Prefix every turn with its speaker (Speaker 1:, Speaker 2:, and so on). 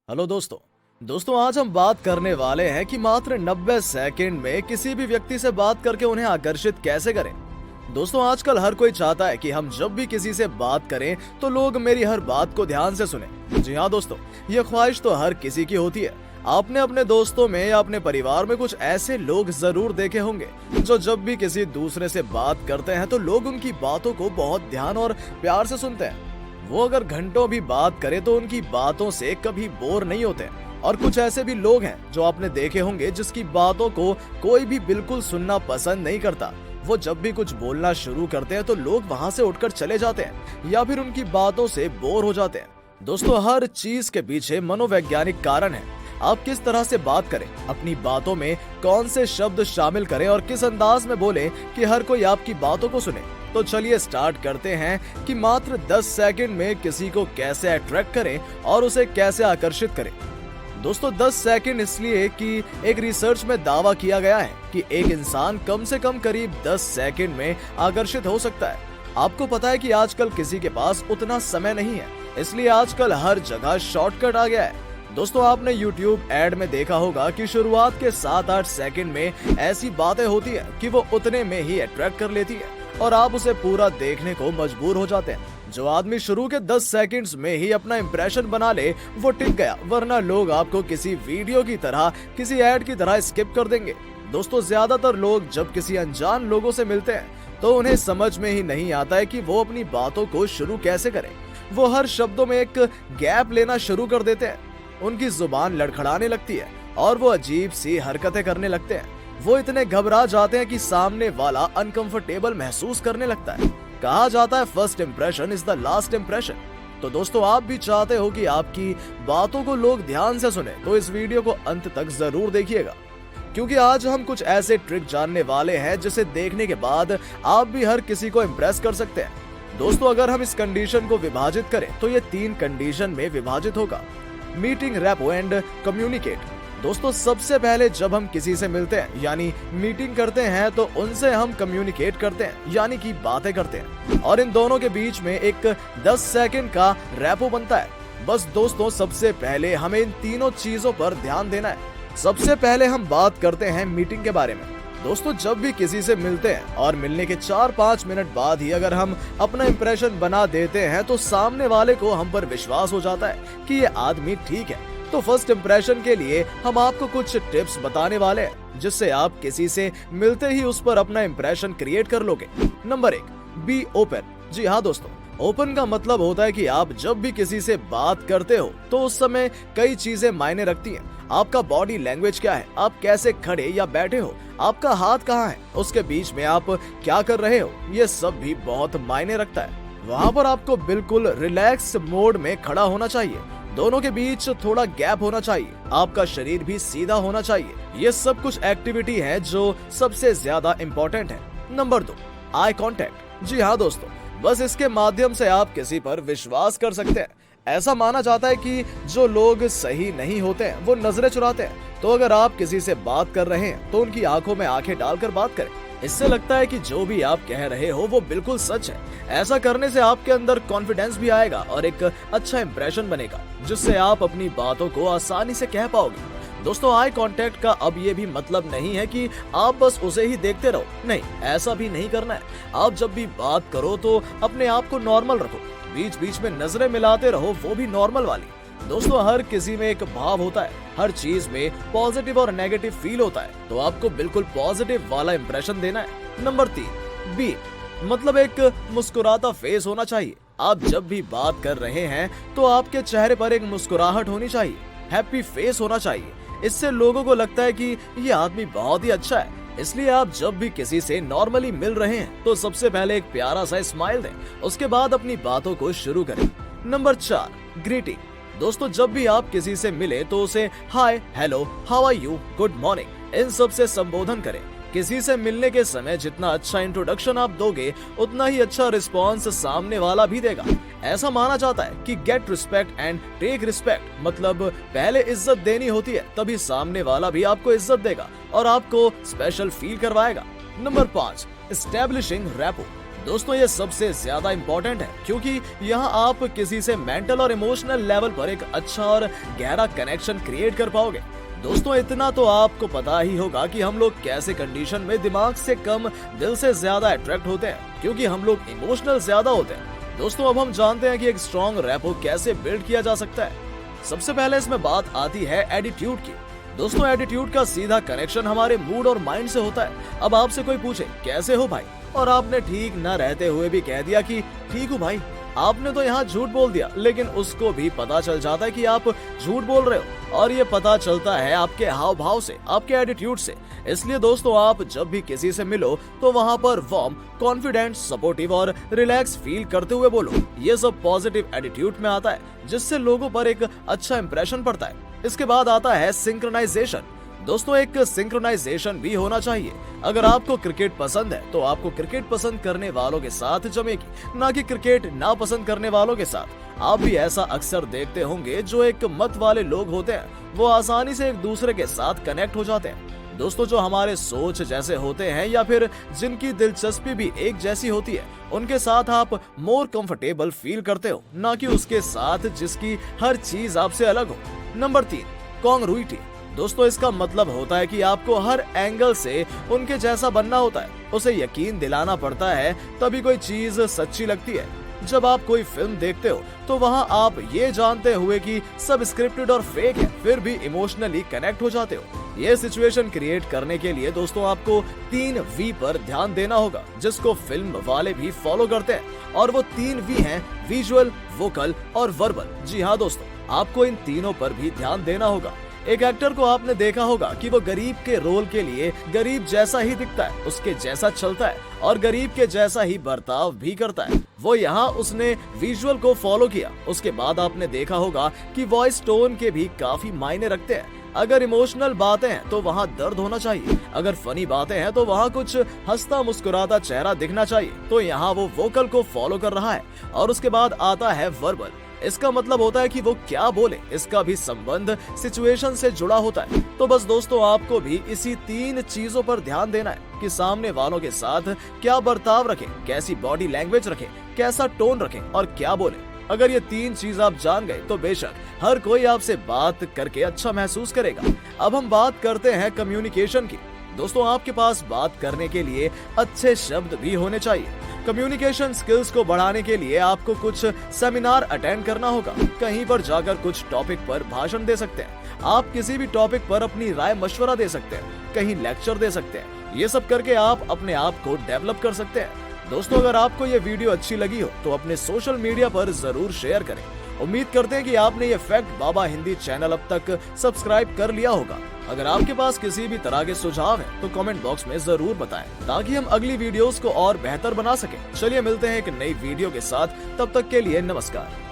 Speaker 1: Hello दोस्तों आज हम बात करने वाले हैं कि मात्र 90 सेकंड में किसी भी व्यक्ति से बात करके उन्हें आकर्षित कैसे करें। दोस्तों आजकल हर कोई चाहता है कि हम जब भी किसी से बात करें तो लोग मेरी हर बात को ध्यान से सुने। जी हाँ दोस्तों, ये ख्वाहिश तो हर किसी की होती है। आपने अपने दोस्तों में या अपने परिवार में कुछ ऐसे लोग जरूर देखे होंगे जो जब भी किसी दूसरे से बात करते हैं तो लोग उनकी बातों को बहुत ध्यान और प्यार से सुनते हैं। वो अगर घंटों भी बात करे तो उनकी बातों से कभी बोर नहीं होते। और कुछ ऐसे भी लोग हैं जो आपने देखे होंगे जिसकी बातों को कोई भी बिल्कुल सुनना पसंद नहीं करता। वो जब भी कुछ बोलना शुरू करते हैं तो लोग वहां से उठकर चले जाते हैं या फिर उनकी बातों से बोर हो जाते हैं। दोस्तों हर चीज के पीछे मनोवैज्ञानिक कारण है। आप किस तरह से बात करें, अपनी बातों में कौन से शब्द शामिल करें और किस अंदाज में बोले कि हर कोई आपकी बातों को सुने। तो चलिए स्टार्ट करते हैं कि मात्र 10 सेकंड में किसी को कैसे अट्रैक्ट करें और उसे कैसे आकर्षित करें। दोस्तों 10 सेकंड इसलिए कि एक रिसर्च में दावा किया गया है कि एक इंसान कम से कम करीब 10 सेकंड में आकर्षित हो सकता है। आपको पता है कि आजकल किसी के पास उतना समय नहीं है, इसलिए आजकल हर जगह शॉर्टकट आ गया है। दोस्तों आपने YouTube एड में देखा होगा कि शुरुआत के 7-8 सेकंड में ऐसी बातें होती है कि वो उतने में ही अट्रैक्ट कर लेती है और आप उसे पूरा देखने को मजबूर हो जाते हैं। जो आदमी शुरू के 10 सेकंड्स में ही अपना इंप्रेशन बना ले वो टिक गया, वरना लोग आपको किसी वीडियो की तरह, किसी एड की तरह स्किप कर देंगे। दोस्तों ज्यादातर लोग जब किसी अनजान लोगों से मिलते हैं तो उन्हें समझ में ही नहीं आता है कि वो अपनी बातों को शुरू कैसे करें। वो हर शब्दों में एक गैप लेना शुरू कर देते हैं, उनकी जुबान लड़खड़ाने लगती है और वो अजीब सी हरकतें करने लगते हैं। वो इतने घबरा जाते हैं कि सामने वाला अनकंफर्टेबल महसूस करने लगता है। कहा जाता है first impression is the last impression. तो दोस्तों आप भी चाहते हो कि आपकी बातों को लोग ध्यान से सुने तो इस वीडियो को अंत तक जरूर देखिएगा, क्योंकि आज हम कुछ ऐसे ट्रिक जानने वाले हैं जिसे देखने के बाद आप भी हर किसी को इम्प्रेस कर सकते हैं। दोस्तों अगर हम इस कंडीशन को विभाजित करें तो ये 3 कंडीशन में विभाजित होगा: मीटिंग, रैपो एंड कम्युनिकेट। दोस्तों सबसे पहले जब हम किसी से मिलते हैं यानी मीटिंग करते हैं तो उनसे हम कम्युनिकेट करते हैं यानी कि बातें करते हैं, और इन दोनों के बीच में एक 10 सेकंड का रैपो बनता है। बस दोस्तों सबसे पहले हमें इन तीनों चीजों पर ध्यान देना है। सबसे पहले हम बात करते हैं मीटिंग के बारे में। दोस्तों जब भी किसी से मिलते हैं और मिलने के 4-5 मिनट बाद ही अगर हम अपना इंप्रेशन बना देते हैं तो सामने वाले को हम पर विश्वास हो जाता है कि ये आदमी ठीक है। तो फर्स्ट इंप्रेशन के लिए हम आपको कुछ टिप्स बताने वाले हैं जिससे आप किसी से मिलते ही उस पर अपना इंप्रेशन क्रिएट कर लोगे। Number 1, be open. जी हाँ दोस्तों, ओपन का मतलब होता है कि आप जब भी किसी से बात करते हो तो उस समय कई चीजें मायने रखती हैं। आपका बॉडी लैंग्वेज क्या है, आप कैसे खड़े या बैठे हो, आपका हाथ कहाँ है, उसके बीच में आप क्या कर रहे हो, ये सब भी बहुत मायने रखता है। वहाँ पर आपको बिल्कुल रिलैक्स मोड में खड़ा होना चाहिए, दोनों के बीच थोड़ा गैप होना चाहिए, आपका शरीर भी सीधा होना चाहिए। ये सब कुछ एक्टिविटी है जो सबसे ज्यादा इम्पोर्टेंट है। Number 2, eye contact. जी हाँ दोस्तों, बस इसके माध्यम से आप किसी पर विश्वास कर सकते हैं। ऐसा माना जाता है कि जो लोग सही नहीं होते हैं वो नजरें चुराते हैं। तो अगर आप किसी से बात कर रहे हैं तो उनकी आंखों में आंखें डालकर बात करें। इससे लगता है कि जो भी आप कह रहे हो वो बिल्कुल सच है। ऐसा करने से आपके अंदर कॉन्फिडेंस भी आएगा और एक अच्छा इंप्रेशन बनेगा जिससे आप अपनी बातों को आसानी से कह पाओगे। दोस्तों आई कांटेक्ट का अब ये भी मतलब नहीं है कि आप बस उसे ही देखते रहो, नहीं, ऐसा भी नहीं करना है। आप जब भी बात करो तो अपने आप को नॉर्मल रखो, बीच बीच में नजरें मिलाते रहो, वो भी नॉर्मल वाली। दोस्तों हर किसी में एक भाव होता है, हर चीज में पॉजिटिव और नेगेटिव फील होता है, तो आपको बिल्कुल पॉजिटिव वाला इंप्रेशन देना है। नंबर 3, बी मतलब एक मुस्कुराता फेस होना चाहिए। आप जब भी बात कर रहे हैं तो आपके चेहरे पर एक मुस्कुराहट होनी चाहिए, हैप्पी फेस होना चाहिए। इससे लोगों को लगता है कि ये आदमी बहुत ही अच्छा है। इसलिए आप जब भी किसी से नॉर्मली मिल रहे हैं तो सबसे पहले एक प्यारा सा स्माइल दें, उसके बाद अपनी बातों को शुरू करें। Number 4, greeting. दोस्तों जब भी आप किसी से मिले तो उसे hi, hello, how are you, good morning, इन सब से संबोधन करें। किसी से मिलने के समय जितना अच्छा इंट्रोडक्शन आप दोगे उतना ही अच्छा रिस्पॉन्स सामने वाला भी देगा। ऐसा माना जाता है कि get respect and take respect, मतलब पहले इज्जत देनी होती है तभी सामने वाला भी आपको इज्जत देगा और आपको स्पेशल फील करवाएगा। Number 5, establishing rapport. दोस्तों ये सबसे ज्यादा इम्पोर्टेंट है, क्योंकि यहाँ आप किसी से मेंटल और इमोशनल लेवल पर एक अच्छा और गहरा कनेक्शन क्रिएट कर पाओगे। दोस्तों इतना तो आपको पता ही होगा कि हम लोग कैसे कंडीशन में दिमाग से कम दिल से ज्यादा अट्रैक्ट होते हैं, क्योंकि हम लोग इमोशनल ज्यादा होते हैं। दोस्तों अब हम जानते हैं कि एक स्ट्रॉन्ग रैपो कैसे बिल्ड किया जा सकता है। सबसे पहले इसमें बात आती है एटीट्यूड की। दोस्तों एटीट्यूड का सीधा कनेक्शन हमारे मूड और माइंड से होता है। अब आपसे कोई पूछे कैसे हो भाई, और आपने ठीक न रहते हुए भी कह दिया कि ठीक हूँ भाई, आपने तो यहाँ झूठ बोल दिया, लेकिन उसको भी पता चल जाता है कि आप झूठ बोल रहे हो, और ये पता चलता है आपके हाव भाव से, आपके एटीट्यूड से। इसलिए दोस्तों आप जब भी किसी से मिलो तो वहाँ पर वार्म, कॉन्फिडेंट, सपोर्टिव और रिलैक्स फील करते हुए बोलो। ये सब पॉजिटिव एटीट्यूड में आता है, जिससे लोगों पर एक अच्छा इंप्रेशन पड़ता है। इसके बाद आता है सिंक्रोनाइजेशन। दोस्तों एक सिंक्रोनाइजेशन भी होना चाहिए। अगर आपको क्रिकेट पसंद है तो आपको क्रिकेट पसंद करने वालों के साथ जमेगी, ना कि क्रिकेट ना पसंद करने वालों के साथ। आप भी ऐसा अक्सर देखते होंगे, जो एक मत वाले लोग होते हैं वो आसानी से एक दूसरे के साथ कनेक्ट हो जाते हैं। दोस्तों जो हमारे सोच जैसे होते हैं या फिर जिनकी दिलचस्पी भी एक जैसी होती है, उनके साथ आप मोर कंफर्टेबल फील करते हो, ना कि उसके साथ जिसकी हर चीज आपसे अलग हो। नंबर 3, कॉन्ग्रुइटी। दोस्तों इसका मतलब होता है कि आपको हर एंगल से उनके जैसा बनना होता है। उसे यकीन दिलाना पड़ता है तभी कोई चीज सच्ची लगती है। जब आप कोई फिल्म देखते हो तो वहाँ आप ये जानते हुए कि सब स्क्रिप्टेड और फेक है, फिर भी इमोशनली कनेक्ट हो जाते हो। ये सिचुएशन क्रिएट करने के लिए दोस्तों आपको 3 V पर ध्यान देना होगा, जिसको फिल्म वाले भी फॉलो करते हैं, और वो 3 V हैं: विजुअल, वोकल और वर्बल। जी हाँ दोस्तों, आपको इन तीनों पर भी ध्यान देना होगा। एक एक्टर को आपने देखा होगा कि वो गरीब के रोल के लिए गरीब जैसा ही दिखता है, उसके जैसा चलता है और गरीब के जैसा ही बर्ताव भी करता है। वो यहाँ उसने विजुअल को फॉलो किया। उसके बाद आपने देखा होगा कि वॉइस टोन के भी काफी मायने रखते हैं। अगर इमोशनल बातें हैं तो वहाँ दर्द होना चाहिए, अगर फनी बातें हैं तो वहाँ कुछ हंसता मुस्कुराता चेहरा दिखना चाहिए। तो यहाँ वो वोकल को फॉलो कर रहा है। और उसके बाद आता है वर्बल। इसका मतलब होता है कि वो क्या बोले, इसका भी संबंध सिचुएशन से जुड़ा होता है। तो बस दोस्तों आपको भी इसी 3 चीजों पर ध्यान देना है कि सामने वालों के साथ क्या बर्ताव रखें, कैसी बॉडी लैंग्वेज रखें, कैसा टोन रखें और क्या बोले। अगर ये 3 चीज आप जान गए तो बेशक हर कोई आपसे बात करके अच्छा महसूस करेगा। अब हम बात करते हैं कम्युनिकेशन की। दोस्तों आपके पास बात करने के लिए अच्छे शब्द भी होने चाहिए। कम्युनिकेशन स्किल्स को बढ़ाने के लिए आपको कुछ सेमिनार अटेंड करना होगा, कहीं पर जाकर कुछ टॉपिक पर भाषण दे सकते हैं, आप किसी भी टॉपिक पर अपनी राय मशवरा दे सकते हैं, कहीं लेक्चर दे सकते हैं। ये सब करके आप अपने आप को डेवलप कर सकते हैं। दोस्तों अगर आपको ये वीडियो अच्छी लगी हो तो अपने सोशल मीडिया पर जरूर शेयर करें। उम्मीद करते हैं कि आपने ये फैक्ट बाबा हिंदी चैनल अब तक सब्सक्राइब कर लिया होगा। अगर आपके पास किसी भी तरह के सुझाव हैं तो कमेंट बॉक्स में जरूर बताएं, ताकि हम अगली वीडियोस को और बेहतर बना सकें। चलिए मिलते हैं एक नई वीडियो के साथ, तब तक के लिए नमस्कार।